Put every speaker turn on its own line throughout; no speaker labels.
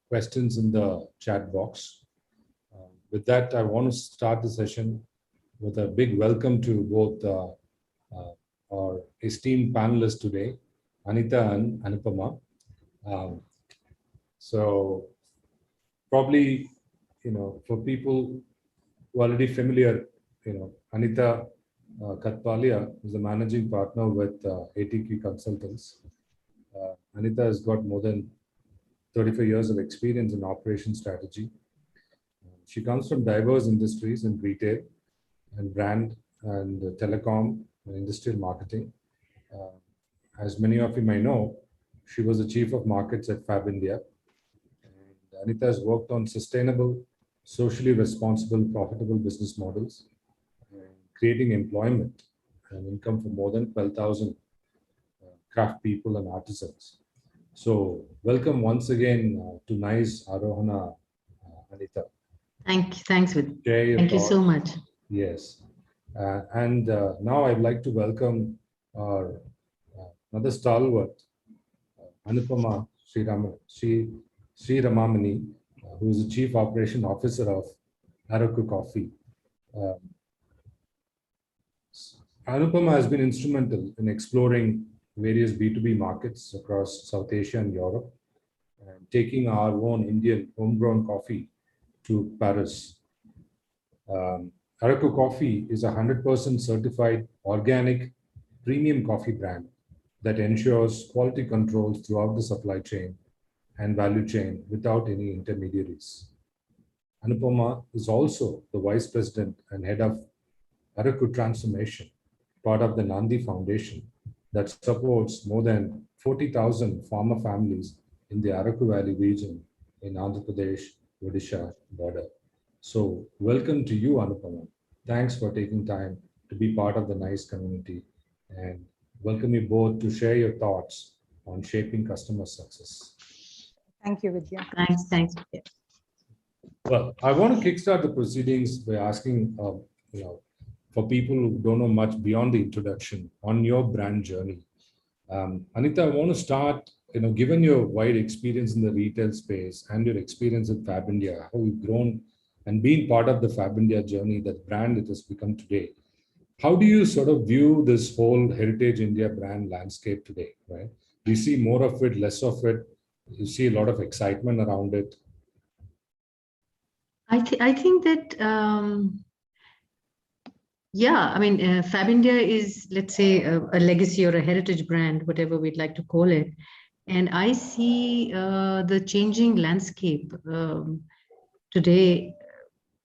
questions in the chat box. With that, I want to start the session with a big welcome to both our esteemed panelists today, Anita and Anupama. So probably, for people who are already familiar, Anita Kathpalia is the managing partner with ATQ Consultants. Anita has got more than 35 years of experience in operation strategy. She comes from diverse industries in retail and brand and telecom and industrial marketing. As many of you may know, she was the chief of markets at Fab India. And Anita has worked on sustainable, socially responsible, profitable business models, and creating employment and income for more than 12,000 craft people and artisans. So welcome once again to nice Aarohana, Anita.
Thanks, Vid. Thank you so much.
Yes. And now I'd like to welcome our another stalwart, Anupama Sreeramaneni, who is the Chief Operation Officer of Araku Coffee. Anupama has been instrumental in exploring various B2B markets across South Asia and Europe, and taking our own Indian homegrown coffee to Paris. Araku Coffee is a 100% certified organic premium coffee brand that ensures quality controls throughout the supply chain and value chain without any intermediaries. Anupama is also the Vice President and Head of Araku Transformation, part of the Nandi Foundation that supports more than 40,000 farmer families in the Araku Valley region in Andhra Pradesh, Odisha border. So welcome to you, Anupama. Thanks for taking time to be part of the NICE community, and welcome you both to share your thoughts on shaping customer success.
Thank you, Vidya.
Thanks.
Well, I want to kickstart the proceedings by asking, for people who don't know much beyond the introduction on your brand journey. Anita, I want to start, given your wide experience in the retail space and your experience at Fab India, how you've grown and been part of the Fab India journey, that brand it has become today. How do you sort of view this whole Heritage India brand landscape today, right? Do you see more of it, less of it? You see a lot of excitement around it?
I think that, Fab India is, let's say, a legacy or a heritage brand, whatever we'd like to call it. And I see the changing landscape today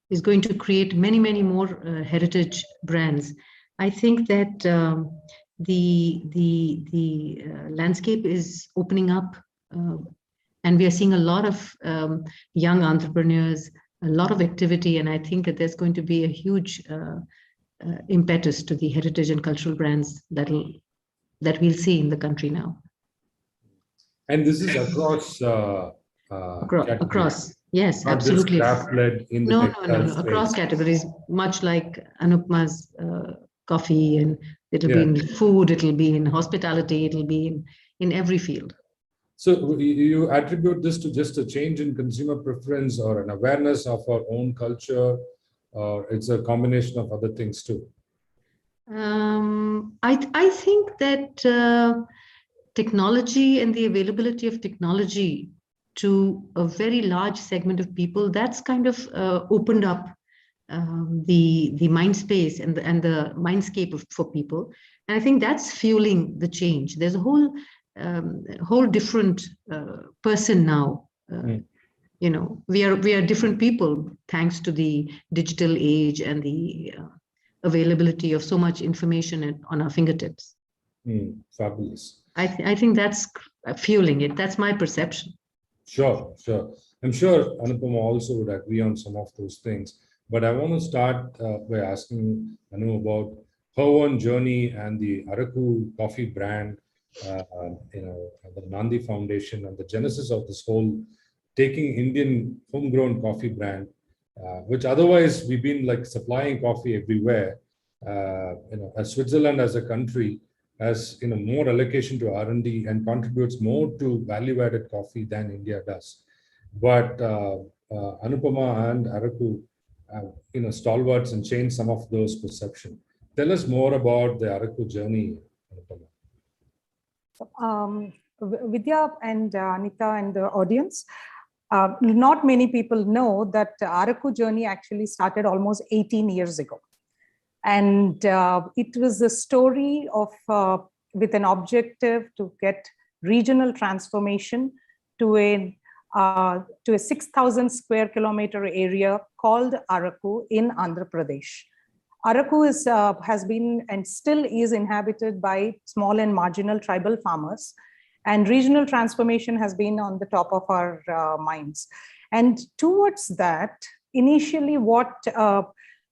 is going to create many, many more heritage brands. I think that the landscape is opening up, and we are seeing a lot of young entrepreneurs, a lot of activity, and I think that there's going to be a huge impetus to the heritage and cultural brands that we'll see in the country now.
And this is across
across. Yes,
not
absolutely.
Craft-led in the
no. Across categories, much like Anupama's coffee, and it'll be in food, it'll be in hospitality, it'll be in every field.
So you attribute this to just a change in consumer preference or an awareness of our own culture, or it's a combination of other things too?
I think that technology and the availability of technology to a very large segment of people, that's kind of opened up the mind space and the mindscape for people. And I think that's fueling the change. There's a whole different person now. We are different people thanks to the digital age and the availability of so much information on our fingertips.
Fabulous.
I think that's fueling it. That's my perception.
Sure. I'm sure Anupama also would agree on some of those things. But I want to start by asking Anu about her own journey and the Araku coffee brand, the Nandi Foundation, and the genesis of this whole taking Indian homegrown coffee brand, which otherwise we've been like supplying coffee everywhere. As Switzerland as a country has more allocation to R&D and contributes more to value-added coffee than India does. but Anupama and Araku, stalwarts and changed some of those perceptions. Tell us more about the Araku journey, Anupama.
Vidya and Anita and the audience, not many people know that Araku journey actually started almost 18 years ago. And it was a story of, with an objective to get regional transformation to a 6,000 square kilometer area called Araku in Andhra Pradesh. Araku has been and still is inhabited by small and marginal tribal farmers, and regional transformation has been on the top of our minds. And towards that, initially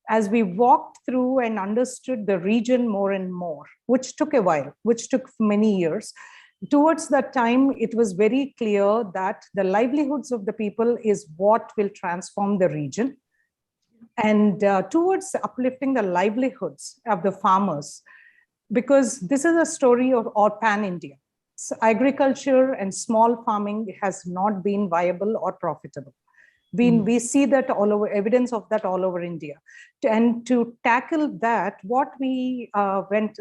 as we walked through and understood the region more and more, which took a while, which took many years, towards that time, it was very clear that the livelihoods of the people is what will transform the region. And towards uplifting the livelihoods of the farmers, because this is a story of all pan-India. So agriculture and small farming has not been viable or profitable. We see that all over, evidence of that all over India. And to tackle that, what we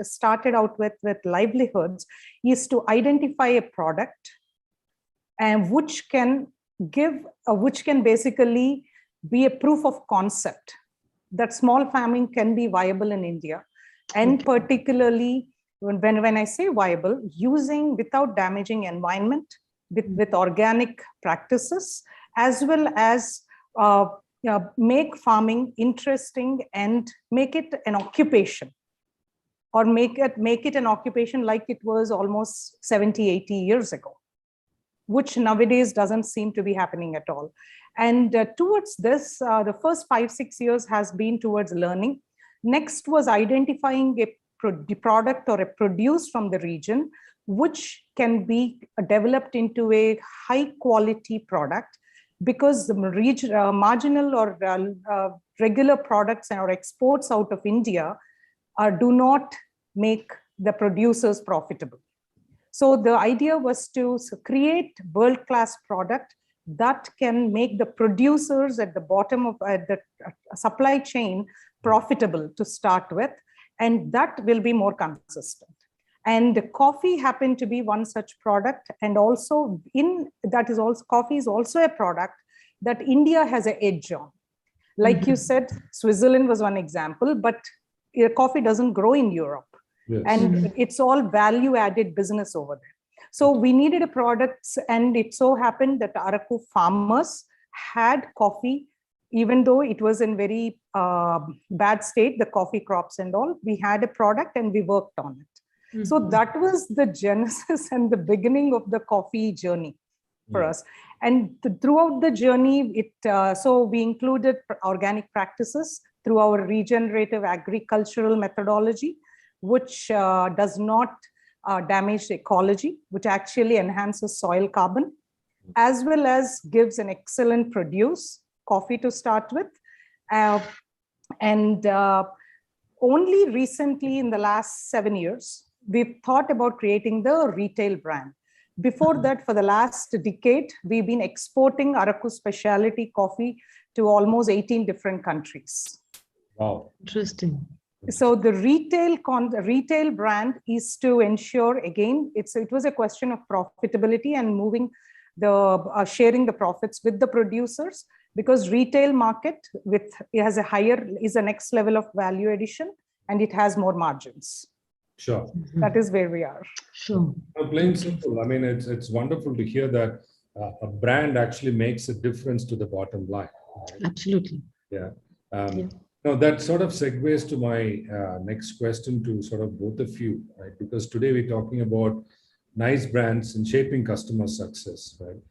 started out with livelihoods is to identify a product and which can basically be a proof of concept that small farming can be viable in India. And particularly when I say viable, using without damaging environment with organic practices, as well as make farming interesting and make it an occupation, or make it an occupation like it was almost 70, 80 years ago, which nowadays doesn't seem to be happening at all. And towards this, the first 5-6 years has been towards learning. Next was identifying a product or a produce from the region, which can be developed into a high quality product, because the marginal or regular products or exports out of India do not make the producers profitable. So the idea was to create world-class product that can make the producers at the bottom of the supply chain profitable to start with, and that will be more consistent. And coffee happened to be one such product, and also coffee is also a product that India has an edge on. Like you said, Switzerland was one example, but coffee doesn't grow in Europe. Yes. And it's all value-added business over there. So we needed a product, and it so happened that Araku farmers had coffee, even though it was in very bad state, the coffee crops and all. We had a product and we worked on it. So that was the genesis and the beginning of the coffee journey for us. And throughout the journey, so we included organic practices through our regenerative agricultural methodology, which does not damage the ecology, which actually enhances soil carbon, as well as gives an excellent produce, coffee to start with. Only recently in the last 7 years, we've thought about creating the retail brand. Before that, for the last decade, we've been exporting Araku specialty coffee to almost 18 different countries.
Wow.
Interesting.
So the retail brand is to ensure, again, it was a question of profitability and moving sharing the profits with the producers, because retail market is a next level of value addition, and it has more margins.
Sure.
That is where we are.
Sure.
Plain simple. I mean, it's wonderful to hear that a brand actually makes a difference to the bottom line. Right?
Absolutely.
Yeah. Now that sort of segues to my next question to sort of both of you, right? Because today we're talking about nice brands and shaping customer success, right?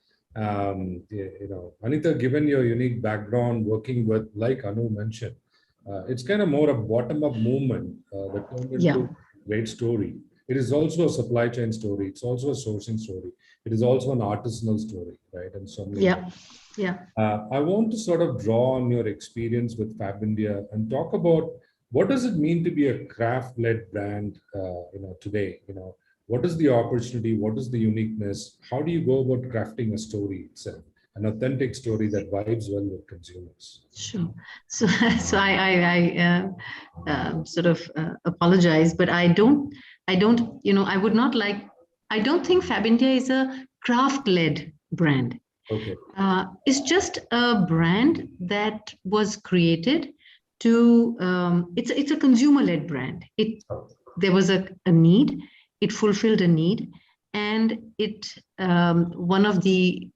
Anita, given your unique background working with, like Anu mentioned, it's kind of more a bottom-up movement that turned into a great story. It is also a supply chain story. It's also a sourcing story. It is also an artisanal story, right? And so many.
Yeah.
I want to sort of draw on your experience with Fab India and talk about what does it mean to be a craft-led brand, today. What is the opportunity? What is the uniqueness? How do you go about crafting a story itself? an authentic story that vibes well with consumers.
Sure. So, so I sort of apologize, but I don't, I would not like, I don't think Fab India is a craft-led brand.
Okay.
It's just a brand that was created to, it's a consumer-led brand. There was a need, it fulfilled a need, and it, one of the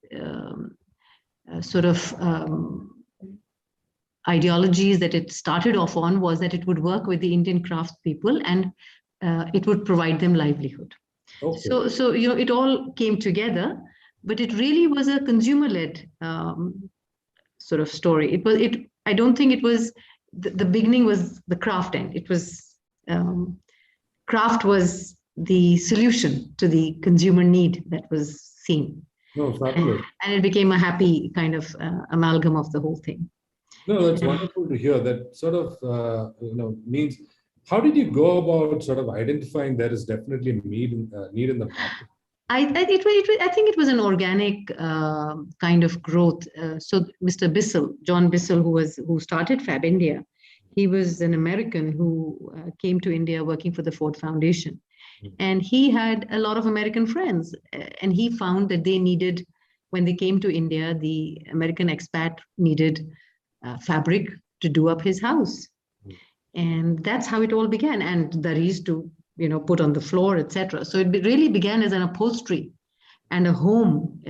sort of ideologies that it started off on was that it would work with the Indian craftspeople and it would provide them livelihood.
Okay.
So it all came together, but it really was a consumer-led sort of story. I don't think it was, the beginning was the craft end. It was, craft was the solution to the consumer need that was seen.
No, fabulous.
And it became a happy kind of amalgam of the whole thing.
No, that's wonderful to hear. That sort of, means, how did you go about sort of identifying there is definitely a need in the market?
I think it was an organic kind of growth. So Mr. Bissell, John Bissell, who started Fab India, he was an American who came to India working for the Ford Foundation. And he had a lot of American friends, and he found that they needed, when they came to India, the American expat needed fabric to do up his house. And that's how it all began. And daris to, put on the floor, etc. So it really began as an upholstery and a home.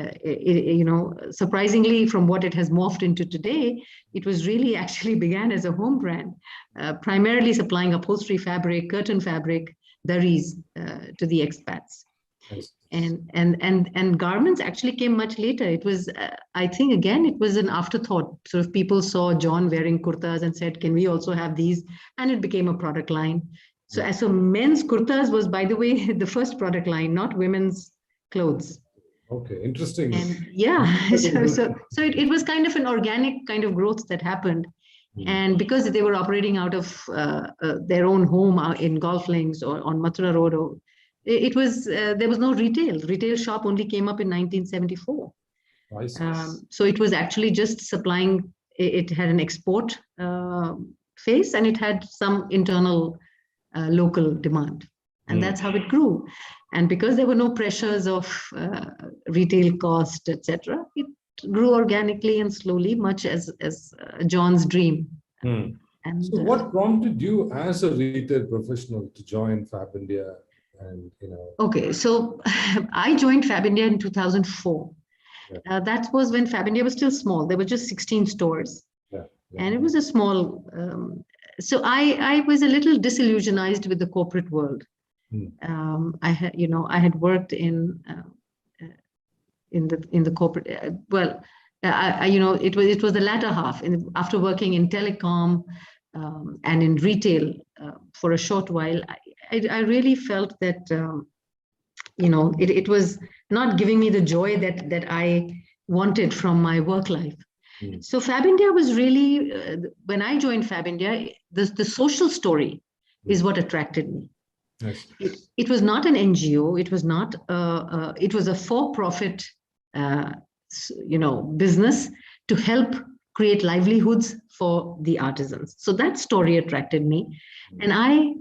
Surprisingly, from what it has morphed into today, it was really actually began as a home brand, primarily supplying upholstery fabric, curtain fabric, daris to the expats.
Yes.
And garments actually came much later. It was, I think, again, it was an afterthought. Sort of people saw John wearing kurtas and said, can we also have these? And it became a product line. So men's kurtas was, by the way, the first product line, not women's clothes.
Okay, interesting.
And so it was kind of an organic kind of growth that happened. And because they were operating out of their own home in Golf Links or on Mathura Road, it was there was no retail. Retail shop only came up in 1974. So it was actually just supplying. It had an export phase, and it had some internal local demand, and that's how it grew. And because there were no pressures of retail cost, etc., it grew organically and slowly, much as John's dream. And
so what prompted you as a retail professional to join Fab India? And
Okay, so I joined Fab India in 2004. That was when Fab India was still small. There were just 16 stores. And it was a small, so I was a little disillusionized with the corporate world. I had worked in the corporate, it was the latter half. After working in telecom and in retail for a short while, I really felt that it was not giving me the joy that I wanted from my work life. So Fab India was really, when I joined Fab India, the social story is what attracted me.
Yes.
It was not an NGO. It was not. It was a for-profit, business to help create livelihoods for the artisans. So that story attracted me, and I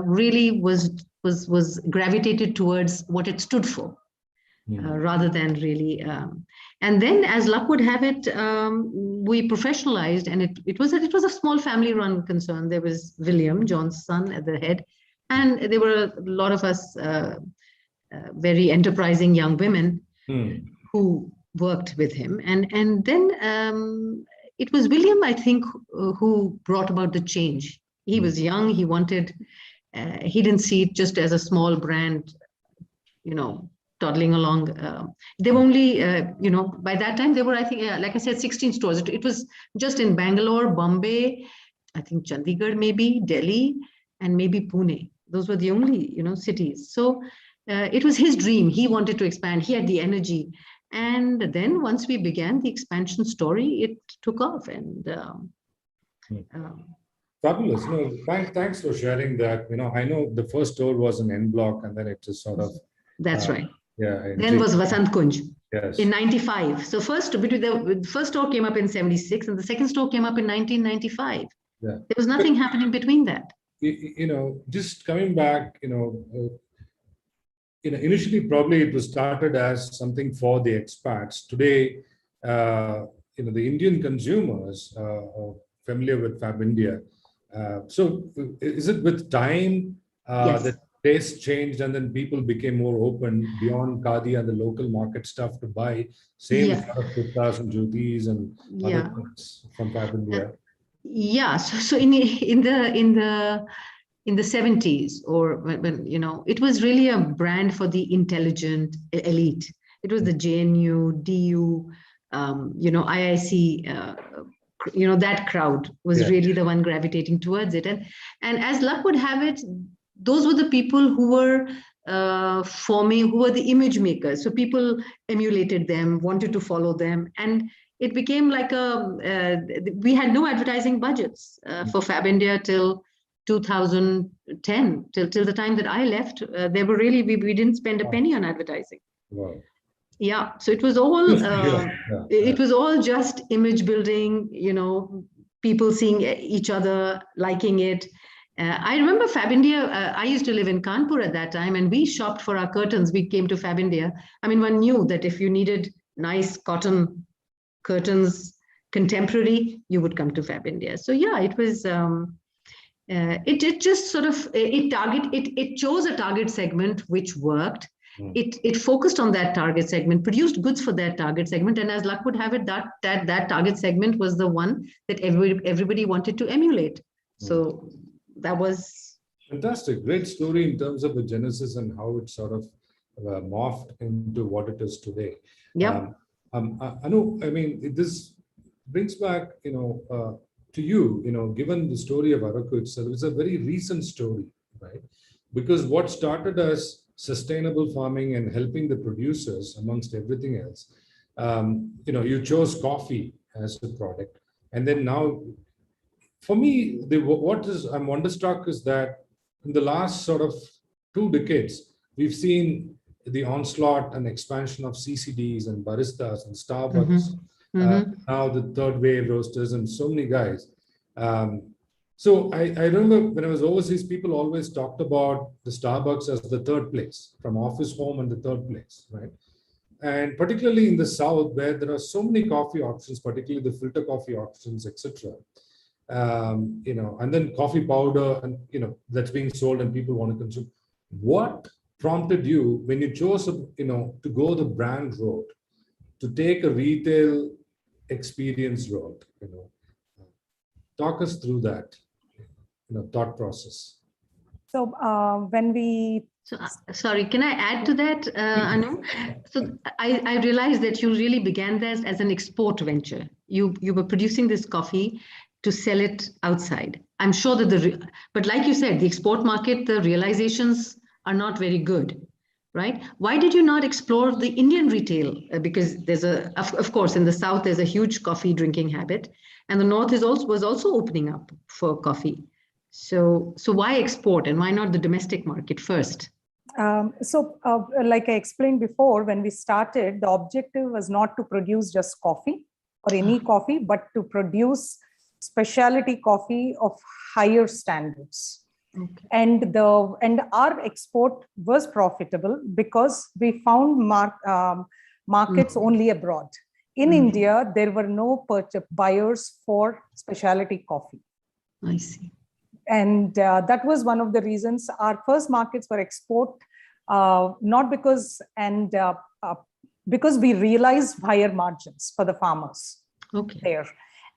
really was gravitated towards what it stood for, rather than really. And then, as luck would have it, we professionalized, and it was a small family-run concern. There was William, John's son, at the head. And there were a lot of us very enterprising young women who worked with him. And then it was William, I think, who brought about the change. He was young. He wanted, he didn't see it just as a small brand, toddling along. They were only, by that time, there were, I think, like I said, 16 stores. It was just in Bangalore, Bombay, I think Chandigarh, maybe, Delhi, and maybe Pune. Those were the only, cities. So it was his dream. He wanted to expand. He had the energy. And then once we began the expansion story, it took off. And
fabulous. No, thanks for sharing that. I know the first store was an N block, and then it just sort of.
That's right.
Yeah.
Then was Vasant Kunj.
Yes.
in 95. So the first store came up in 76 and the second store came up in 1995.
Yeah.
There was nothing happening between that.
Just coming back, initially probably it was started as something for the expats. Today, the Indian consumers are familiar with Fab India. So is it with time
Yes.
that taste changed and then people became more open beyond Khadi and the local market stuff to buy same
Yeah.
sort of kurtas and jutis and other
Yeah.
things from Fab India?
Yeah. So in the 70s, or when it was really a brand for the intelligent elite. It was the JNU, DU, IIC, that crowd was really the one gravitating towards it. And as luck would have it, those were the people who were who were the image makers. So people emulated them, wanted to follow them. And it became like we had no advertising budgets for Fab India till 2010, till the time that I left. They were really, we didn't spend a penny on advertising.
Wow.
Yeah, so it was all it was all just image building, people seeing each other, liking it. I remember Fab India, I used to live in Kanpur at that time, and we shopped for our curtains. We came to Fab India. I mean, one knew that if you needed nice cotton curtains, contemporary, you would come to Fab India. So yeah, it was, it just sort of, it chose a target segment which worked. It focused on that target segment, produced goods for that target segment, and as luck would have it, that target segment was the one that everybody wanted to emulate. So that was
fantastic. Great story in terms of the genesis and how it sort of morphed into what it is today.
Yeah.
Anu, I mean, this brings back, to you, given the story of Araku itself, it's a very recent story, right? Because what started as sustainable farming and helping the producers amongst everything else, you chose coffee as a product. And then now, for me, I'm wonderstruck is that in the last sort of 2 decades, we've seen the onslaught and expansion of CCDs and baristas and Starbucks, now the third wave roasters and so many guys. So I remember when I was overseas, people always talked about the Starbucks as the third place, from office home and the third place, right? And particularly in the South, where there are so many coffee options, particularly the filter coffee options, etc. And then coffee powder, and that's being sold and people want to consume. What prompted you when you chose, to go the brand road, to take a retail experience road? Talk us through that, thought process.
So when we
sorry, can I add to that, Anu? So I realized that you really began this as an export venture. You were producing this coffee to sell it outside. I'm sure that but like you said, the export market, the realizations are not very good, right? Why did you not explore the Indian retail? Because there's of course, in the South, there's a huge coffee drinking habit, and the North was also opening up for coffee. So why export, and why not the domestic market first?
Like I explained before, when we started, the objective was not to produce just coffee or any coffee, but to produce specialty coffee of higher standards.
Okay.
And our export was profitable because we found markets only abroad. In India, there were no buyers for specialty coffee.
I see.
And that was one of the reasons our first markets were export, not because, because we realized higher margins for the farmers there.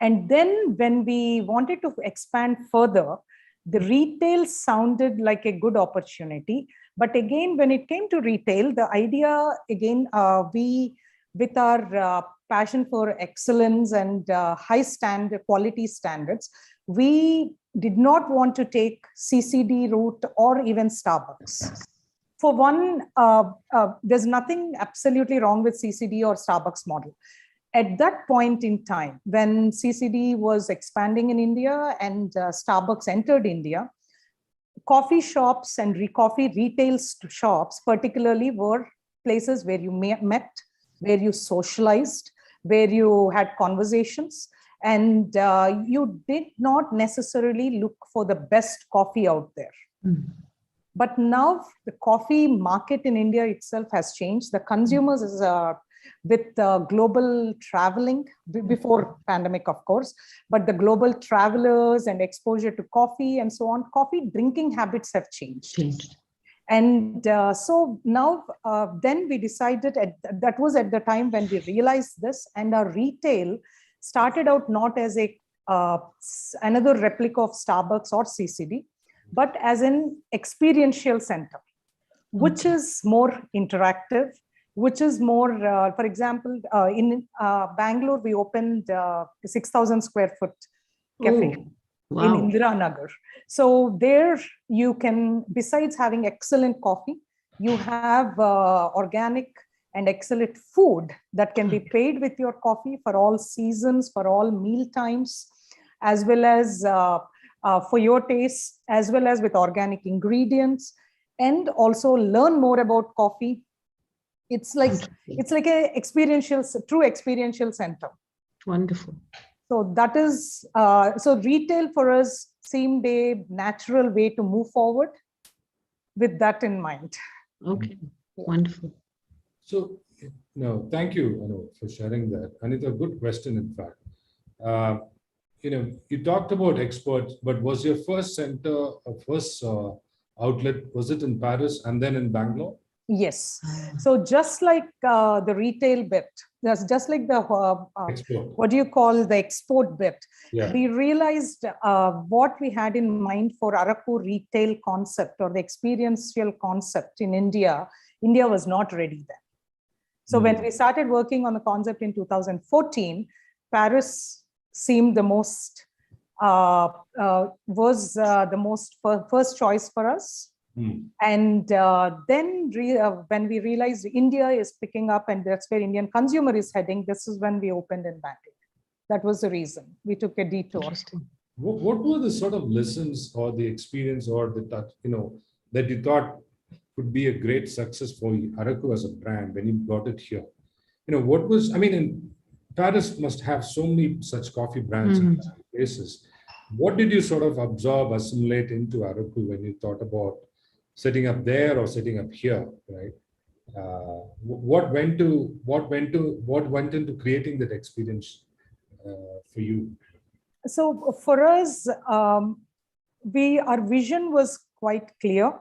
And then when we wanted to expand further, the retail sounded like a good opportunity. But again, when it came to retail, the idea, again, with our passion for excellence and high quality standards, we did not want to take CCD route or even Starbucks. For one, there's nothing absolutely wrong with CCD or Starbucks model. At that point in time, when CCD was expanding in India and Starbucks entered India, coffee shops and coffee retail shops particularly were places where you met, where you socialized, where you had conversations, and you did not necessarily look for the best coffee out there. But now the coffee market in India itself has changed. The consumers is with global traveling before pandemic, of course, but the global travelers and exposure to coffee and so on, coffee drinking habits have changed. And so now, then we decided, that was at the time when we realized this, and our retail started out not as a another replica of Starbucks or CCD, but as an experiential center, which is more interactive, which is more, for example, in Bangalore, we opened a 6,000 square foot cafe in Indira Nagar. So there you can, besides having excellent coffee, you have organic and excellent food that can be paid with your coffee for all seasons, for all meal times, as well as for your taste, as well as with organic ingredients, and also learn more about coffee. It's like a true experiential center.
Wonderful.
So that is, so retail for us seemed a natural way to move forward with that in mind.
Okay, wonderful.
So, no, thank you, Anu, for sharing that. Anita, good question, in fact. You talked about experts, but was your first center, first outlet, was it in Paris and then in Bangalore?
Yes. So just like the retail bit, just like the, what do you call the export bit? Yeah. We realized what we had in mind for Araku retail concept or the experiential concept in India, India was not ready then. So when we started working on the concept in 2014, Paris seemed the most, was the most first choice for us. And then when we realized India is picking up and that's where Indian consumer is heading, this is when we opened in Bangalore. That was the reason we took a detour.
What were the sort of lessons or the experience or the touch, that you thought could be a great success for Araku as a brand when you got it here? What was, I mean, in Paris must have so many such coffee brands in places. What did you sort of absorb, assimilate into Araku when you thought about setting up there or setting up here, right? What went into creating that experience for you?
So for us, our vision was quite clear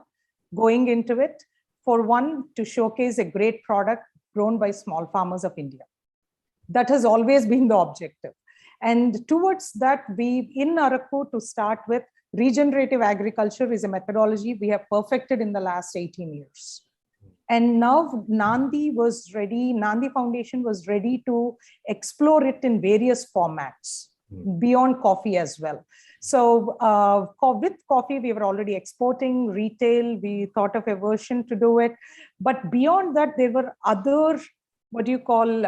going into it. For one, to showcase a great product grown by small farmers of India. That has always been the objective. And towards that, we in Araku, to start with, regenerative agriculture is a methodology we have perfected in the last 18 years. And now Nandi Foundation was ready to explore it in various formats beyond coffee as well. So with coffee, we were already exporting, retail, we thought of a version to do it. But beyond that, there were other, what do you call,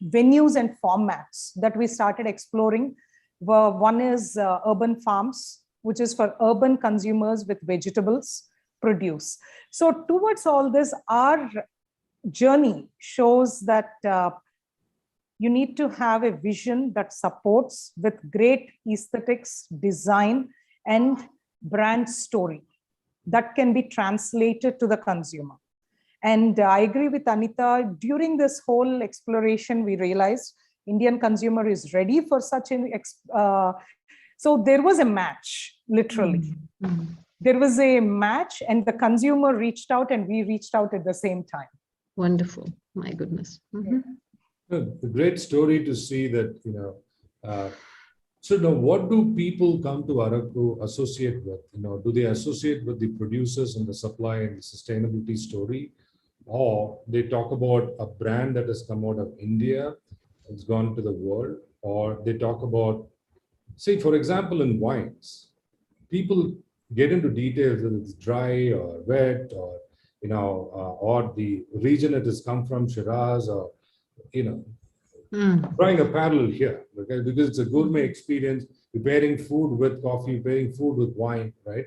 venues and formats that we started exploring. One is urban farms, which is for urban consumers with vegetables, produce. So towards all this, our journey shows that you need to have a vision that supports with great aesthetics, design, and brand story that can be translated to the consumer. And I agree with Anita, during this whole exploration, we realized Indian consumer is ready for such an, so there was a match, literally. There was a match and the consumer reached out and we reached out at the same time.
Wonderful, my goodness.
A great story to see that, so now what do people come to Araku associate with? Do they associate with the producers and the supply and the sustainability story? Or they talk about a brand that has come out of India, it's gone to the world, or they talk about, say, for example, in wines, people get into details whether it's dry or wet or, or the region it has come from, Shiraz, or, drawing a parallel here, okay? Because it's a gourmet experience, preparing food with coffee, preparing food with wine, right?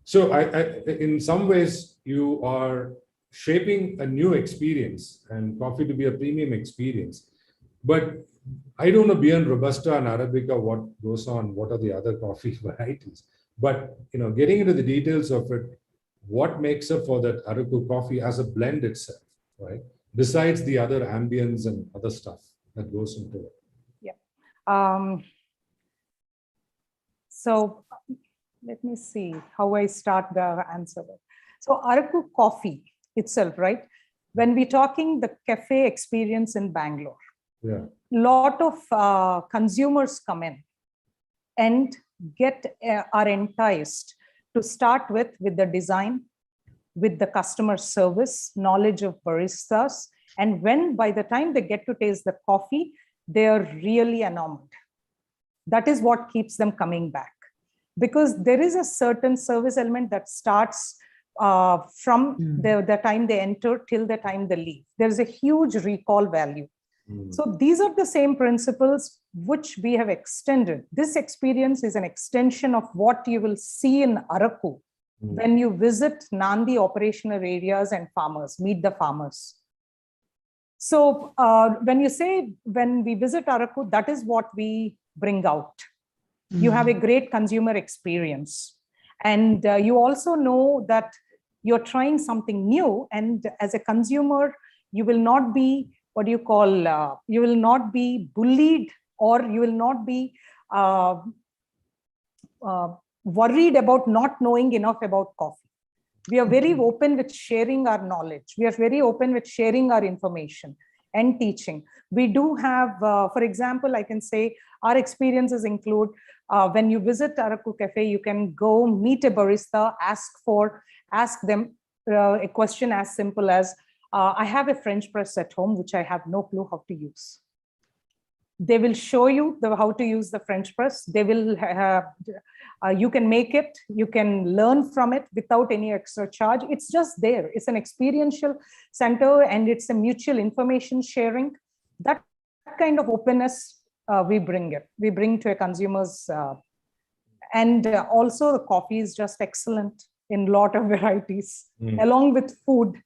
So I in some ways, you are shaping a new experience and coffee to be a premium experience. But I don't know beyond Robusta and Arabica what goes on, what are the other coffee varieties. But getting into the details of it, what makes up for that Araku coffee as a blend itself, right? Besides the other ambience and other stuff that goes into it.
Yeah. So let me see how I start the answer. So Araku coffee itself, right? When we're talking the cafe experience in Bangalore,
yeah,
lot of consumers come in and are enticed to start with the design, with the customer service, knowledge of baristas. And by the time they get to taste the coffee, they're really enamored. That is what keeps them coming back. Because there is a certain service element that starts from the time they enter till the time they leave. There's a huge recall value. So these are the same principles which we have extended. This experience is an extension of what you will see in Araku when you visit Nandi operational areas and farmers, meet the farmers. So when we visit Araku, that is what we bring out. You have a great consumer experience. And you also know that you're trying something new. And as a consumer, you will not be, you will not be bullied, or you will not be worried about not knowing enough about coffee. We are very open with sharing our knowledge. We are very open with sharing our information and teaching. We do have, for example, I can say our experiences include when you visit Araku Cafe, you can go meet a barista, ask them a question as simple as, I have a French press at home, which I have no clue how to use. They will show you how to use the French press. They will you can make it, you can learn from it without any extra charge. It's just there. It's an experiential center, and it's a mutual information sharing. That kind of openness we bring to a consumer's, and also the coffee is just excellent in a lot of varieties, along with food.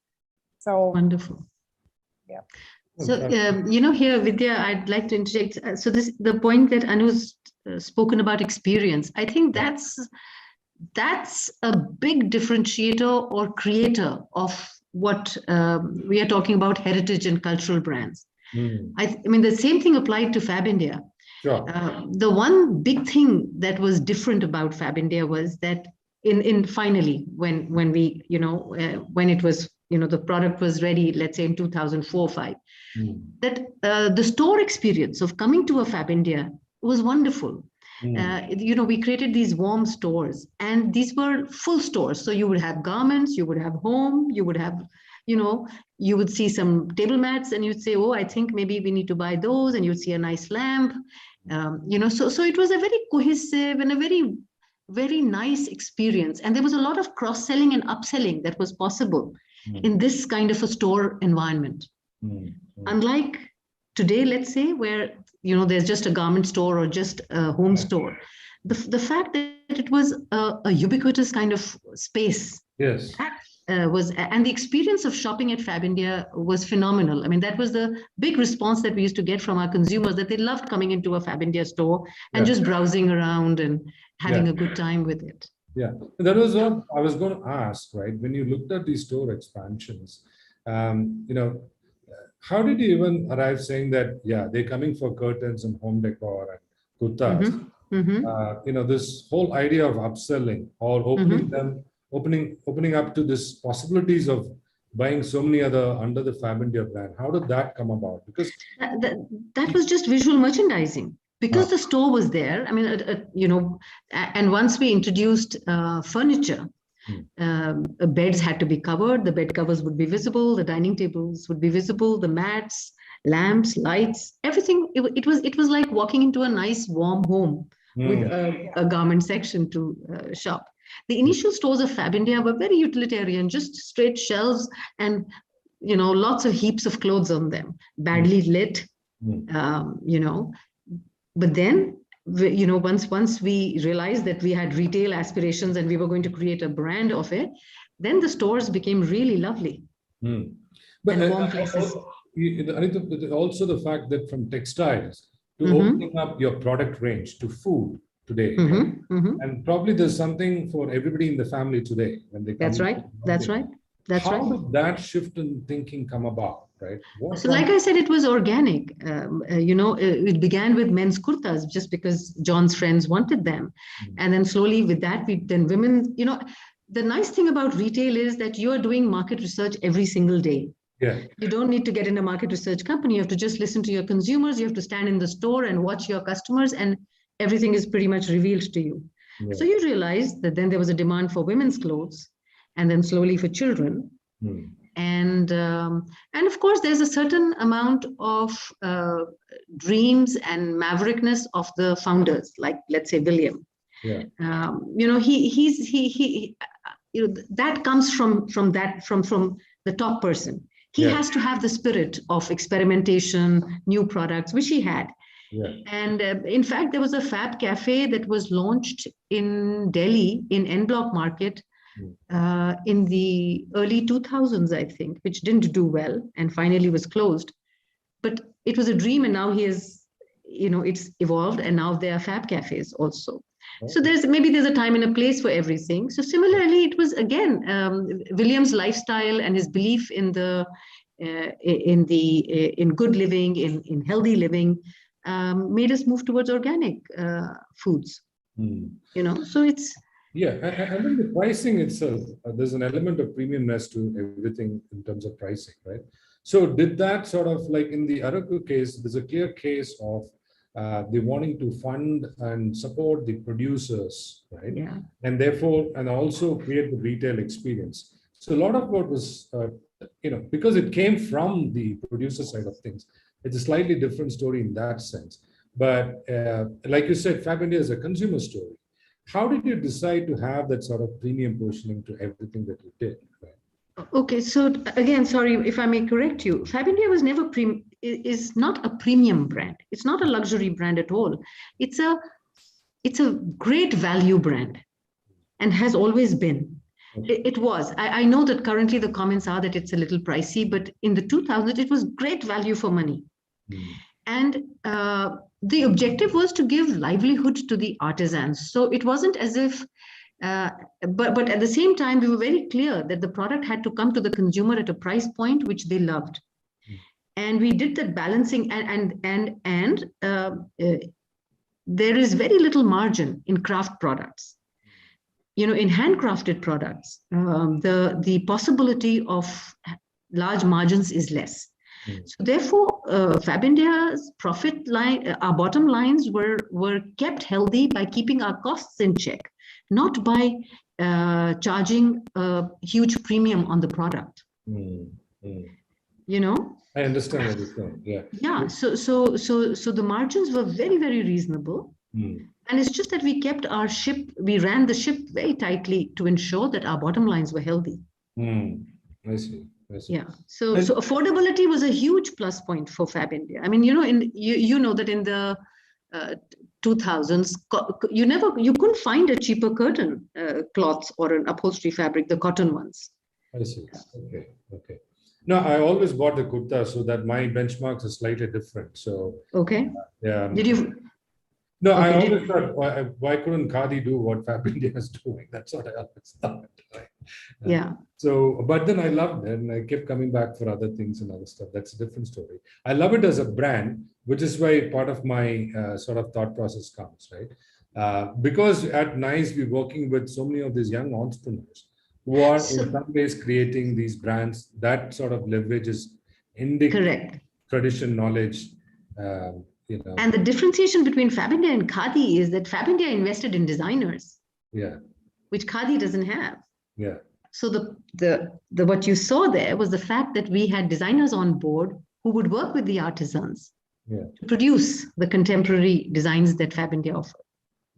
So
wonderful.
Yeah.
So, here, Vidya, I'd like to interject. So the point that Anu's spoken about experience, I think that's a big differentiator or creator of what we are talking about, heritage and cultural brands. I mean, the same thing applied to Fab India.
Sure.
The one big thing that was different about Fab India was that in finally, when we, when it was, the product was ready, let's say in 2004-05, that the store experience of coming to a Fab India was wonderful. We created these warm stores, and these were full stores. So you would have garments, you would have home, you would have, you would see some table mats, and you'd say, oh, I think maybe we need to buy those, and you'd see a nice lamp. So it was a very cohesive and a very, very nice experience. And there was a lot of cross-selling and upselling that was possible in this kind of a store environment. Unlike today, let's say, where there's just a garment store or just a home store, the fact that it was a ubiquitous kind of space.
Yes.
And the experience of shopping at Fab India was phenomenal. I mean, that was the big response that we used to get from our consumers, that they loved coming into a Fab India store and just browsing around and having a good time with it.
Yeah, that was what I was going to ask, right? When you looked at these store expansions, how did you even arrive saying that, they're coming for curtains and home decor and kurtas? This whole idea of upselling or opening up to this possibilities of buying so many other under the Fab India brand. How did that come about? Because
that was just visual merchandising. Because the store was there, I mean, and once we introduced furniture, beds had to be covered, the bed covers would be visible, the dining tables would be visible, the mats, lamps, lights, everything. It was like walking into a nice warm home with a garment section to shop. The initial stores of Fab India were very utilitarian, just straight shelves and, lots of heaps of clothes on them, badly lit, But then, once we realized that we had retail aspirations and we were going to create a brand of it, then the stores became really lovely.
Hmm. But
and warm places.
Anita, also the fact that from textiles to
Mhm.
opening up your product range to food today, right? And probably there's something for everybody in the family today when they come.
That's right. That's right. That's
How
right.
did that shift in thinking come about, right? What
So, like I said, it was organic. It began with men's kurtas just because John's friends wanted them. And then slowly with that, then women, the nice thing about retail is that you are doing market research every single day.
Yeah.
You don't need to get in a market research company. You have to just listen to your consumers. You have to stand in the store and watch your customers, and everything is pretty much revealed to you.
Yeah.
So you realize that then there was a demand for women's clothes, and then slowly for children. And of course, there's a certain amount of dreams and maverickness of the founders, like let's say William.
Yeah.
That comes from the top person. He has to have the spirit of experimentation, new products, which he had.
Yeah.
And in fact, there was a Fab Cafe that was launched in Delhi in N Block Market in the early 2000s, I think, which didn't do well and finally was closed. But it was a dream, and now it's evolved, and now there are Fab Cafes also. So there's a time and a place for everything. So similarly, it was again William's lifestyle and his belief in good living, in healthy living, made us move towards organic foods. So it's.
Yeah, and then the pricing itself, there's an element of premiumness to everything in terms of pricing, right? So did that sort of, like in the Araku case, there's a clear case of they wanting to fund and support the producers, right?
Yeah.
And therefore, and also create the retail experience. So a lot of what was, because it came from the producer side of things, it's a slightly different story in that sense. But like you said, Fab India is a consumer story. How did you decide to have that sort of premium positioning to everything that you did? Right?
Okay, so again, sorry if I may correct you. Fab India was never is not a premium brand. It's not a luxury brand at all. It's a great value brand, and has always been. It was. I know that currently the comments are that it's a little pricey, but in the 2000s it was great value for money. And the objective was to give livelihood to the artisans. So it wasn't as if, but at the same time, we were very clear that the product had to come to the consumer at a price point which they loved. And we did that balancing, and there is very little margin in craft products. In handcrafted products, the possibility of large margins is less. So therefore, Fab India's profit line, our bottom lines were kept healthy by keeping our costs in check, not by charging a huge premium on the product.
I understand what you're saying. Yeah.
Yeah. So the margins were very, very reasonable. And it's just that we ran the ship very tightly to ensure that our bottom lines were healthy.
I see.
Yeah. So affordability was a huge plus point for Fab India. I mean, you know that in the 2000s, you couldn't find a cheaper curtain cloths or an upholstery fabric, the cotton ones.
I see. Okay. No, I always bought the kurta, so that my benchmarks are slightly different. So
okay.
Yeah.
Did you?
No, okay, I always thought, why couldn't Khadi do what Fab India is doing? That's what I always thought. Right?
Yeah.
So, but then I loved it, and I kept coming back for other things and other stuff. That's a different story. I love it as a brand, which is why part of my sort of thought process comes, right? Because at NICE, we're working with so many of these young entrepreneurs who are in some ways creating these brands that sort of leverages Indic
correct
tradition, knowledge,
And the differentiation between Fab India and Khadi is that Fab India invested in designers, which Khadi doesn't have.
Yeah.
So the what you saw there was the fact that we had designers on board who would work with the artisans to produce the contemporary designs that Fab India offered.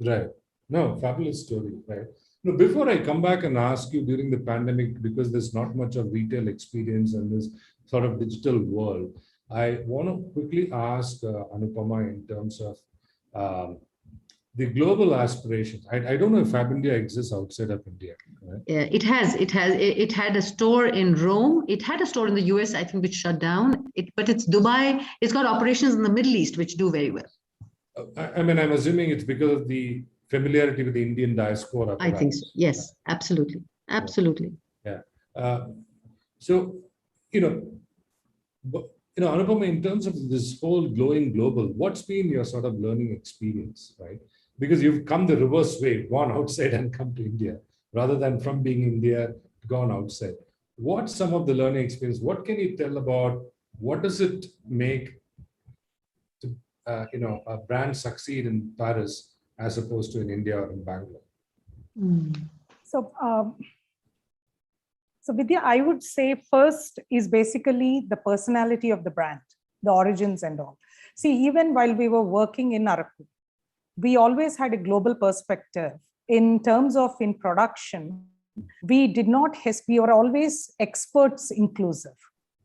Right. No, fabulous story. Right. Now, before I come back and ask you during the pandemic, because there's not much of retail experience in this sort of digital world, I want to quickly ask Anupama in terms of the global aspirations. I don't know if Fab India exists outside of India. Right?
Yeah, it has. It had a store in Rome. It had a store in the US, I think, which shut down. But it's Dubai. It's got operations in the Middle East, which do very well.
I mean, I'm assuming it's because of the familiarity with the Indian diaspora.
I think so. Yes, absolutely. Absolutely.
Yeah. So, you know, Anupama, in terms of this whole going global, what's been your sort of learning experience, right? Because you've come the reverse way, gone outside and come to India, rather than from being India, gone outside. What's some of the learning experience? What can you tell about what does it make to, a brand succeed in Paris as opposed to in India or in Bangalore?
So Vidya, I would say first is basically the personality of the brand, the origins and all. See, even while we were working in Araku, we always had a global perspective in terms of in production. We were always experts inclusive.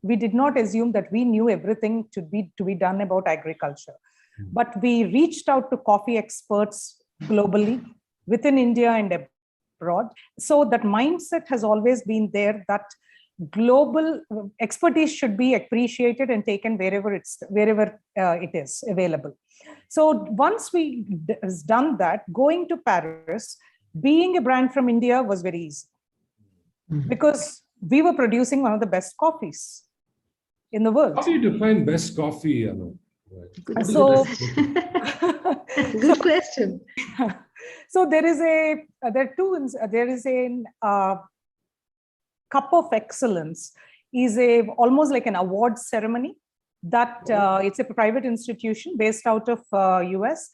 We did not assume that we knew everything to be done about agriculture, but we reached out to coffee experts globally within India and abroad. So that mindset has always been there, that global expertise should be appreciated and taken wherever it is available. So once we done that, going to Paris, being a brand from India was very easy because we were producing one of the best coffees in the world.
How do you define best coffee, Anu? Right.
Good question.
So there is a Cup of Excellence is almost like an award ceremony that it's a private institution based out of US,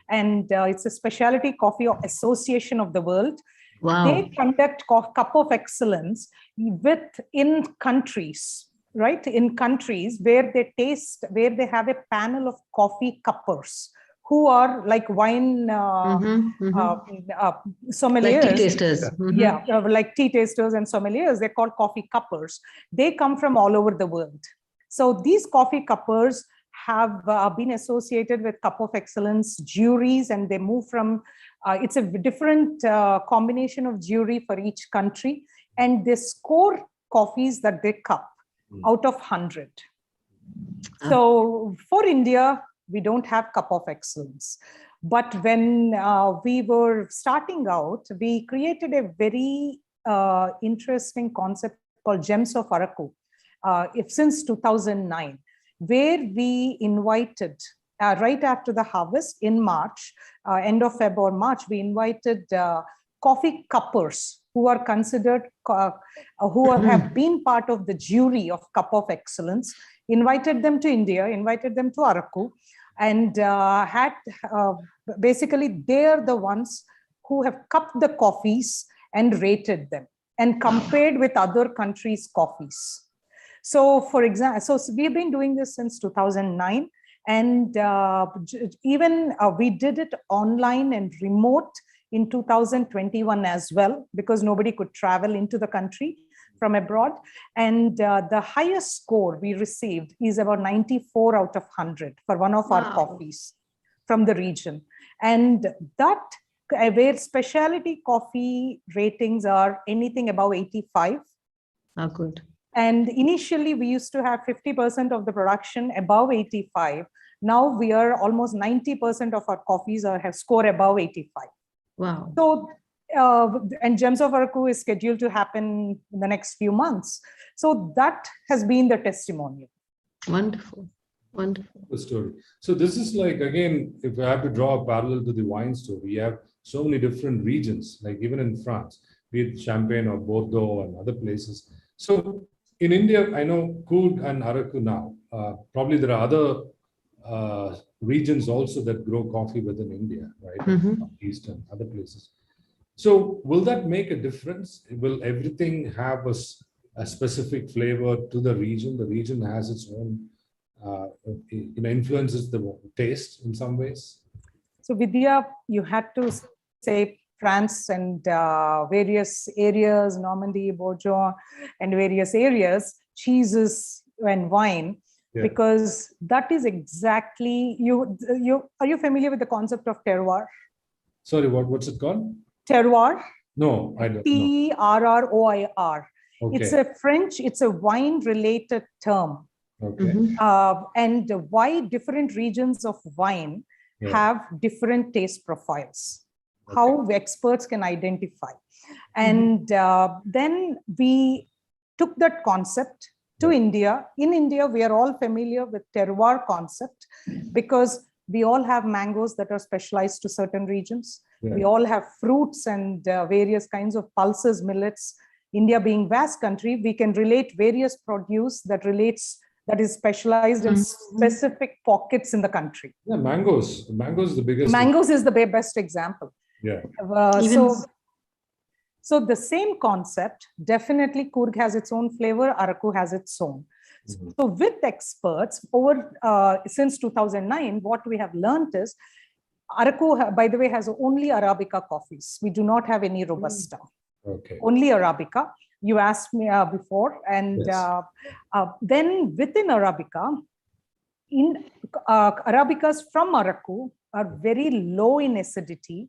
and it's a specialty coffee association of the world.
Wow.
They conduct Cup of Excellence in countries, right? In countries where they have a panel of coffee cuppers who are like wine sommeliers.
Like tea tasters.
Yeah, like tea tasters and sommeliers. They're called coffee cuppers. They come from all over the world. So these coffee cuppers have been associated with Cup of Excellence juries, and they move from, it's a different combination of jury for each country, and they score coffees that they cup out of 100. So for India, we don't have Cup of Excellence. But when we were starting out, we created a very interesting concept called Gems of Araku, since 2009, where we invited, right after the harvest in March, end of February or March, we invited coffee cuppers who are considered, have been part of the jury of Cup of Excellence, invited them to India, invited them to Araku, and basically they're the ones who have cupped the coffees and rated them and compared with other countries' coffees. So for example, so we've been doing this since 2009, and even we did it online and remote in 2021 as well, because nobody could travel into the country from abroad. And the highest score we received is about 94 out of 100 for one of our coffees from the region. And that, where specialty coffee ratings are anything above 85.
Oh, good.
And initially we used to have 50% of the production above 85. Now we are almost 90% of our coffees have score above 85.
Wow.
So, and Gems of Araku is scheduled to happen in the next few months. So that has been the testimonial.
Wonderful. Wonderful.
The story. So this is like, again, if I have to draw a parallel to the wine story, we have so many different regions, like even in France, be it Champagne or Bordeaux and other places. So in India, I know Cood and Araku now. Probably there are other regions also that grow coffee within India, right? East and other places. So will that make a difference? Will everything have a specific flavor to the region? The region has its own, influences the taste in some ways? So
Vidya, you had to say France and various areas, Normandy, Bordeaux, and various areas, cheeses and wine, because that is exactly, are you familiar with the concept of terroir?
Sorry, what's it called?
Terroir.
No, I don't know.
Terroir.
Okay.
It's a wine-related term.
Okay.
And why different regions of wine have different taste profiles, how experts can identify. And then we took that concept to India. In India, we are all familiar with terroir concept because we all have mangoes that are specialized to certain regions. We all have fruits and various kinds of pulses, millets. India being vast country, we can relate various produce that is specialized in specific pockets in the country.
Yeah, mangoes. Mangoes is the biggest.
Mangoes is the best example.
Yeah.
So the same concept, definitely Coorg has its own flavor, Araku has its own. So with experts since 2009, what we have learned is Araku, by the way, has only Arabica coffees. We do not have any Robusta.
Okay.
Only Arabica. You asked me before, and then within Arabica, Arabicas from Araku are very low in acidity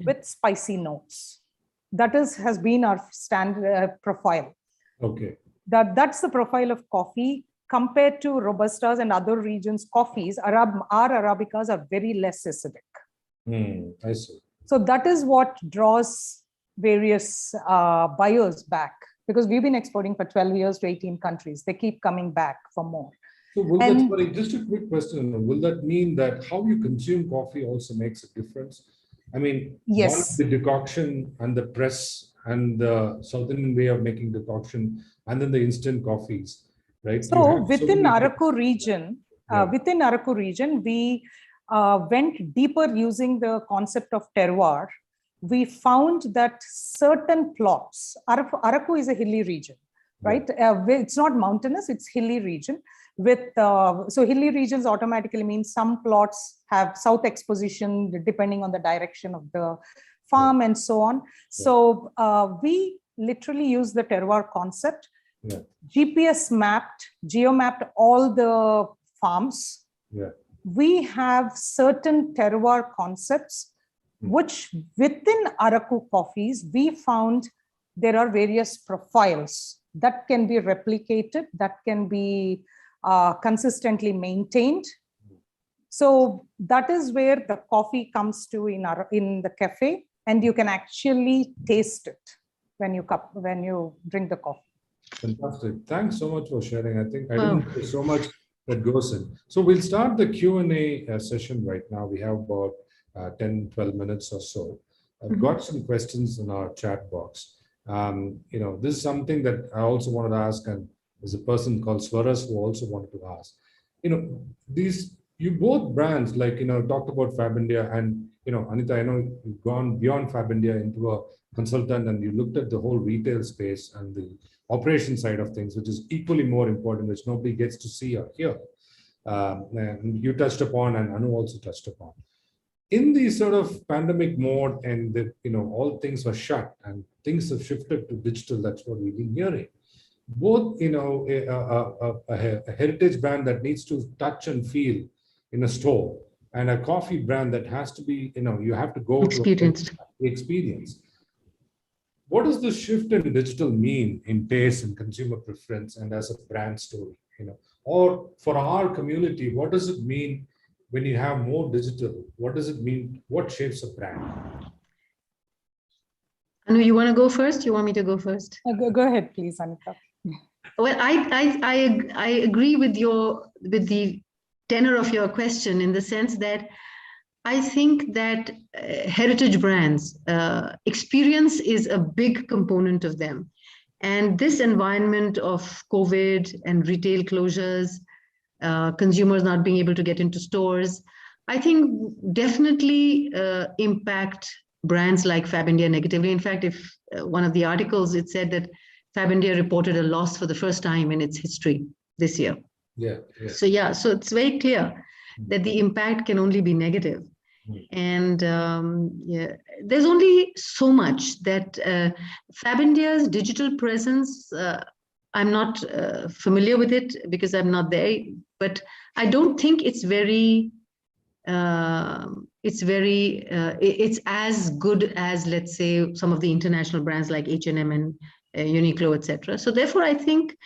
with spicy notes. That has been our standard profile.
Okay.
That's the profile of coffee compared to Robustas and other regions' coffees. Our Arabicas are very less acidic.
I see.
So that is what draws various buyers back, because we've been exporting for 12 years to 18 countries. They keep coming back for more.
So just a quick question. Will that mean that how you consume coffee also makes a difference? I mean,
yes,
the decoction and the press and the South Indian way of making decoction, and then the instant coffees, right?
So within Araku region, we went deeper using the concept of terroir. We found that certain plots, Araku is a hilly region, right? It's not mountainous, it's hilly region. So hilly regions automatically means some plots have south exposition depending on the direction of the farm and so on. So we literally use the terroir concept. Geo-mapped all the farms. We have certain terroir concepts, which within Araku coffees, we found there are various profiles that can be replicated, that can be consistently maintained. So that is where the coffee comes to in the cafe, and you can actually taste it when you drink the coffee.
Fantastic. Thanks so much for sharing. I think I didn't know so much that goes in. So we'll start the Q&A session right now. We have about 10, 12 minutes or so. I've got some questions in our chat box. This is something that I also wanted to ask, and there's a person called Swaras who also wanted to ask. You both brands, talked about Fab India, and Anita, I know you've gone beyond Fab India into a consultant, and you looked at the whole retail space and the operation side of things, which is equally more important, which nobody gets to see or hear. And you touched upon, and Anu also touched upon. In the sort of pandemic mode, and all things were shut and things have shifted to digital, that's what we've been hearing. Both, a heritage brand that needs to touch and feel in a store, and a coffee brand that has to be, you have to go to experience. What does the shift in digital mean in taste and consumer preference and as a brand story? Or for our community, what does it mean when you have more digital? What does it mean? What shapes a brand?
Anu, you want to go first? You want me to go first?
Go ahead, please, Anita.
Well, I agree with the tenor of your question, in the sense that I think that heritage brands, experience is a big component of them. And this environment of COVID and retail closures, consumers not being able to get into stores, I think definitely impact brands like Fab India negatively. In fact, if one of the articles, it said that Fab India reported a loss for the first time in its history this year. So it's very clear that the impact can only be negative. And there's only so much that Fab India's digital presence, I'm not familiar with it because I'm not there, but I don't think it's very it's very, it's as good as, let's say, some of the international brands like H&M and Uniqlo, etc. So therefore, I think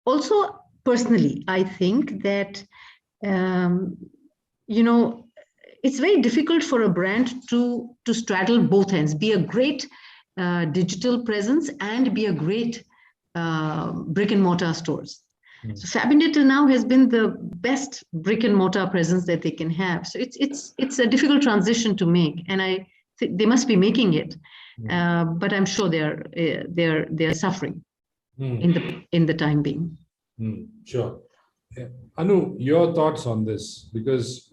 also personally, I think that, it's very difficult for a brand to straddle both ends, be a great digital presence and be a great brick and mortar stores. So Fab India till now has been the best brick and mortar presence that they can have. So it's a difficult transition to make, and I think they must be making it. But I'm sure they're suffering in the time being.
Sure. Anu, your thoughts on this, because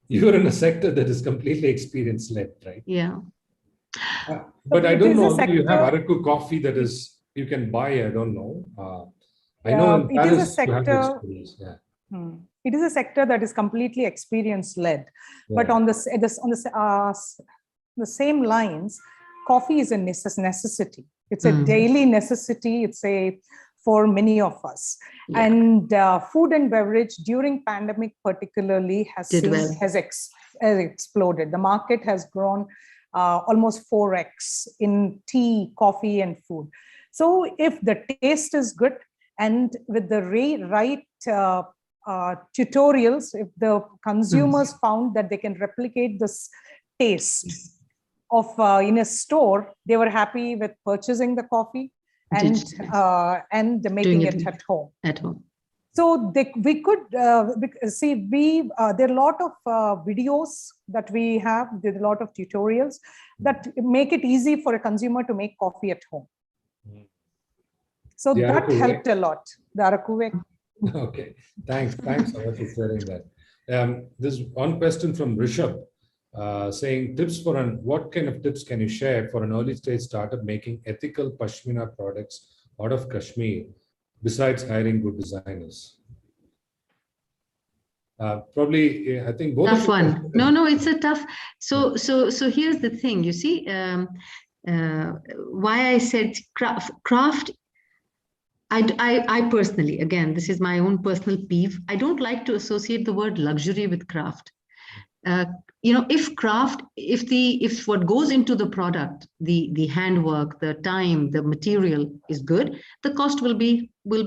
you're in a sector that is completely experience-led, right?
Yeah.
But I don't know, you have Araku coffee that is, you can buy, I don't know. I know in Paris,
it is a sector, it is a sector that is completely experience-led. But on the same lines, coffee is a necessity. It's a daily necessity. It's for many of us. Yeah. And food and beverage during pandemic particularly has exploded. The market has grown almost 4x in tea, coffee, and food. So if the taste is good, and with the right tutorials, if the consumers found that they can replicate this taste of in a store, they were happy with purchasing the coffee and making it at home. So we could see, there are a lot of videos that we have, there's a lot of tutorials that make it easy for a consumer to make coffee at home. So that helped a lot, the Araku way.
Okay, thanks so much for sharing that. There's one question from Rishabh saying, what kind of tips can you share for an early stage startup making ethical Pashmina products out of Kashmir, besides hiring good designers? Probably, I think both
tough one. No, it's a tough. So here's the thing. You see, why I said craft. I personally, again, this is my own personal peeve. I don't like to associate the word luxury with craft. If what goes into the product, the handwork, the time, the material is good, the cost will be it'll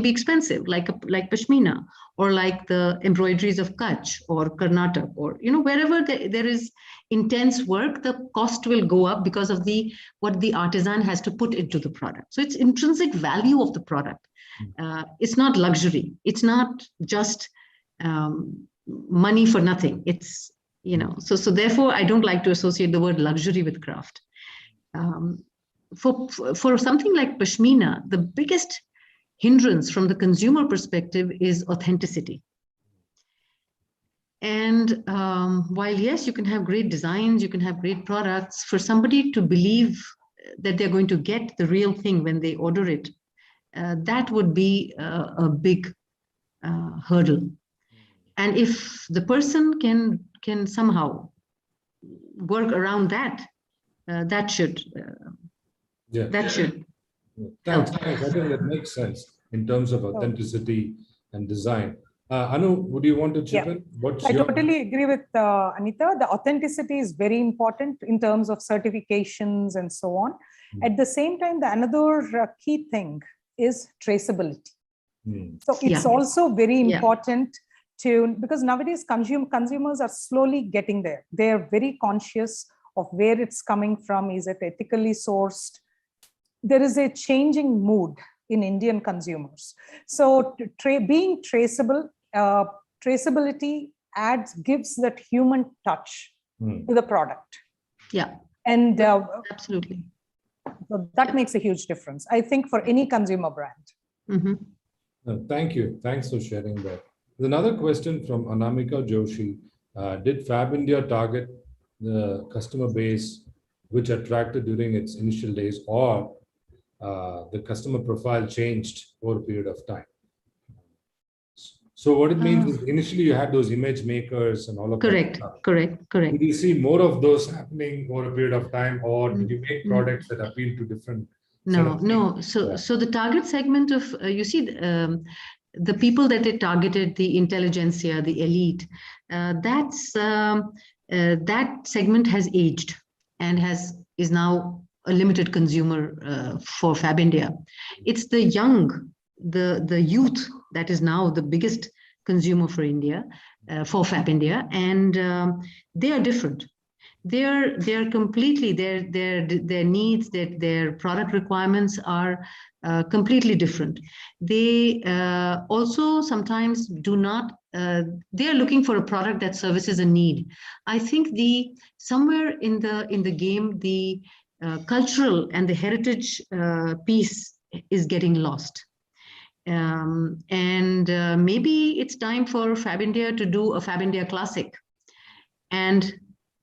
be expensive, like Pashmina, or like the embroideries of Kutch or Karnataka, or wherever there is intense work, the cost will go up because of what the artisan has to put into the product. So it's intrinsic value of the product. It's not luxury. It's not just money for nothing. It's so therefore I don't like to associate the word luxury with craft. For something like Pashmina, the biggest hindrance from the consumer perspective is authenticity. And while yes, you can have great designs, you can have great products, for somebody to believe that they're going to get the real thing when they order it, that would be a big hurdle. And if the person can somehow work around that, that should
Thanks. I think that makes sense in terms of authenticity and design. Anu, would you want to chip in?
I totally agree with Anita. The authenticity is very important in terms of certifications and so on. At the same time, another key thing is traceability. So it's also very important because nowadays consumers are slowly getting there. They're very conscious of where it's coming from. Is it ethically sourced? There is a changing mood in Indian consumers. So being traceable, traceability gives that human touch to the product.
Yeah.
And
absolutely.
So that makes a huge difference, I think, for any consumer brand.
Thank you. Thanks for sharing that. There's another question from Anamika Joshi. Did Fab India target the customer base which attracted during its initial days, or the customer profile changed over a period of time? So what it means is initially you had those image makers and all of that.
Correct.
Did you see more of those happening over a period of time, or did you make products that appeal to different
No. So the target segment of, you see, the people that they targeted, the intelligentsia, the elite, that segment has aged and is now a limited consumer for Fab India. It's the young, the youth that is now the biggest consumer for India, for Fab India, and they are different. They're completely, their needs, their product requirements are completely different. They also sometimes do not, they are looking for a product that services a need. I think somewhere in the game, the cultural and the heritage piece is getting lost. And maybe it's time for Fab India to do a Fab India Classic. And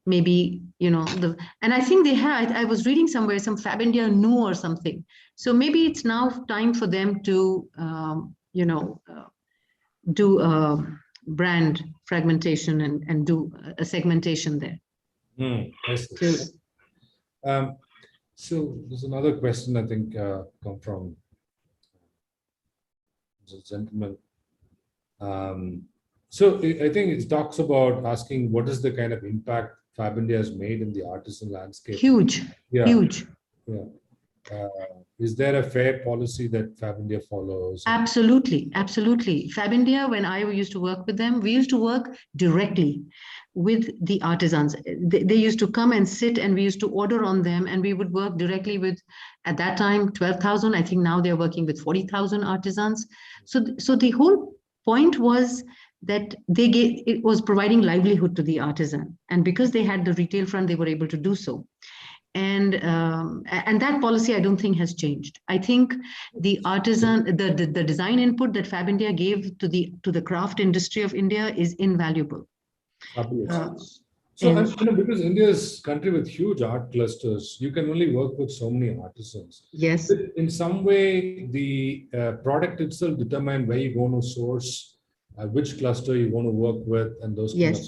maybe, and I think they had, I was reading somewhere, some Fab India new or something. So maybe it's now time for them to, do a brand fragmentation and do a segmentation there.
So there's another question, I think, come from the gentleman. So I think it talks about asking what is the kind of impact Fab India has made in the artisan landscape.
Huge.
Is there a fair policy that Fab India follows?
Absolutely. Fab India, when I used to work with them, we used to work directly with the artisans. They used to come and sit, and we used to order on them, and we would work directly with, at that time, 12,000. I think now they're working with 40,000 artisans. So the whole point was that it was providing livelihood to the artisan, and because they had the retail front, they were able to do so. And that policy, I don't think, has changed. I think the artisan, the design input that Fab India gave to the craft industry of India is invaluable.
So, because India is a country with huge art clusters, you can only work with so many artisans.
Yes.
But in some way, the product itself determine where you're going to source, which cluster you want to work with, and those kind of.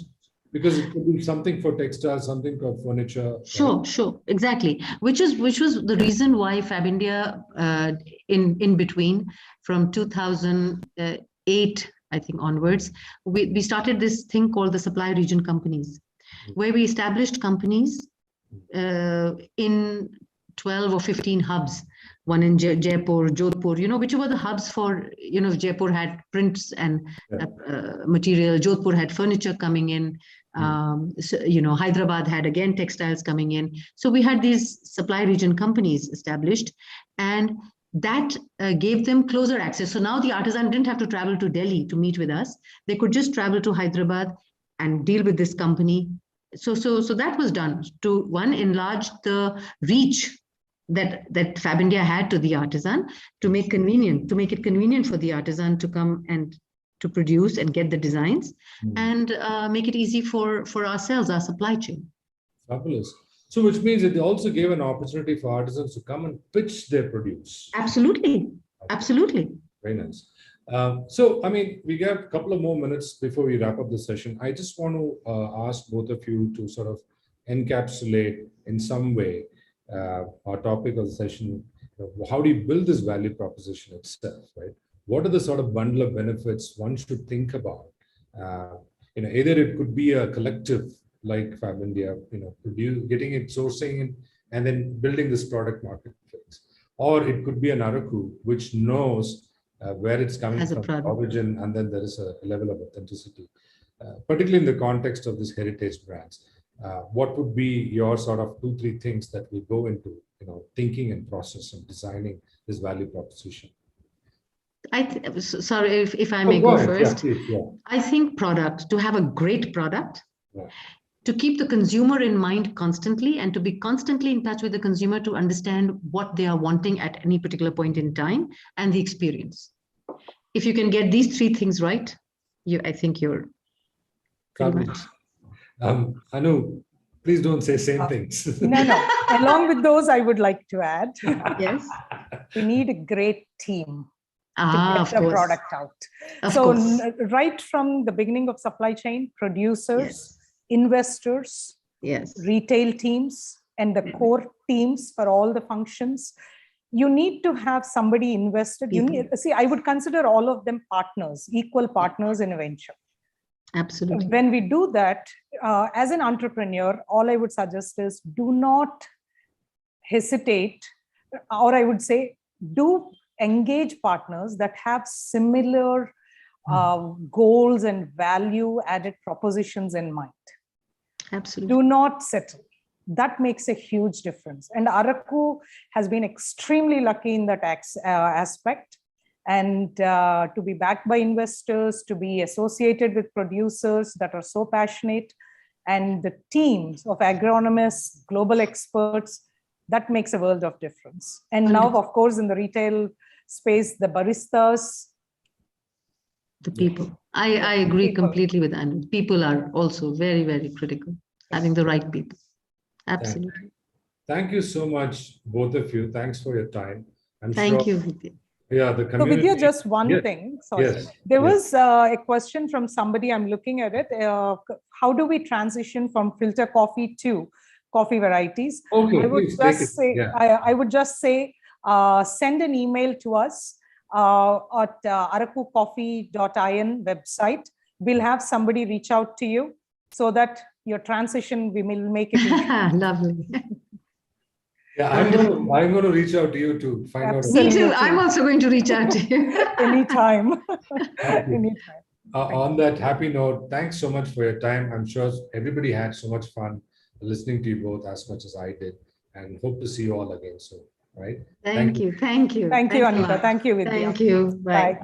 Because it could be something for textiles, something for furniture.
Sure, exactly. Which was the reason why Fab India, in between, from 2008, I think onwards, we started this thing called the supply region companies, where we established companies in 12 or 15 hubs. One in Jaipur, Jodhpur, which were the hubs for, Jaipur had prints and material, Jodhpur had furniture coming in, Hyderabad had again textiles coming in. So we had these supply region companies established, and that gave them closer access. So now the artisan didn't have to travel to Delhi to meet with us. They could just travel to Hyderabad and deal with this company. So that was done to, one, enlarge the reach that Fab India had to the artisan, to make it convenient for the artisan to come and to produce and get the designs, and make it easy for ourselves, our supply chain.
Fabulous. So which means it also gave an opportunity for artisans to come and pitch their produce.
Absolutely.
Very nice. So, we got a couple of more minutes before we wrap up the session. I just want to ask both of you to sort of encapsulate in some way our topic of the session. How do you build this value proposition itself, right? What are the sort of bundle of benefits one should think about? Either it could be a collective like Fab India, getting it, sourcing it, and then building this product marketplace. Or it could be an Araku, which knows where it's coming from, origin, and then there is a level of authenticity, particularly in the context of these heritage brands. What would be your sort of 2-3 things that we go into, thinking and process and designing this value proposition?
Sorry if I may go first.
Yeah, please, yeah.
I think to have a great product, to keep the consumer in mind constantly, and to be constantly in touch with the consumer to understand what they are wanting at any particular point in time, and the experience. If you can get these 3 things right, I think you're pretty much.
Anu, please don't say same things.
No. Along with those, I would like to add.
Yes.
We need a great team to get the product out. Right from the beginning of supply chain, producers, investors, retail teams, and the core teams for all the functions, you need to have somebody invested. You need, see, I would consider all of them partners, equal partners in a venture.
Absolutely.
When we do that, as an entrepreneur, all I would suggest is do not hesitate, or I would say, do engage partners that have similar goals and value added propositions in mind.
Absolutely.
Do not settle. That makes a huge difference. And Araku has been extremely lucky in that aspect. And to be backed by investors, to be associated with producers that are so passionate, and the teams of agronomists, global experts, that makes a world of difference. And now, of course, in the retail space, the baristas.
The people. I agree completely with Anu. People are also very, very critical. Having the right people. Absolutely.
Thank you so much, both of you. Thanks for your time.
Thank you, Vidya.
Yeah, the community.
So Vidya, just one thing. Sorry.
Yes.
There was a question from somebody, I'm looking at it. How do we transition from filter coffee to coffee varieties?
Okay,
I would
please
just
take it.
say,
Yeah.
I would just say, send an email to us at arakucoffee.in website. We'll have somebody reach out to you so that your transition, we will make it easy.
Lovely.
Yeah, I'm going to reach out to you to find out.
Me too. I'm also going to reach out to you.
Anytime. Anytime.
On that happy note, thanks so much for your time. I'm sure everybody had so much fun listening to you both as much as I did, and hope to see you all again soon. Right?
Thank you. Thank you.
Thank you, Anita. Thank you, Vidya.
Thank you. Bye.
Bye.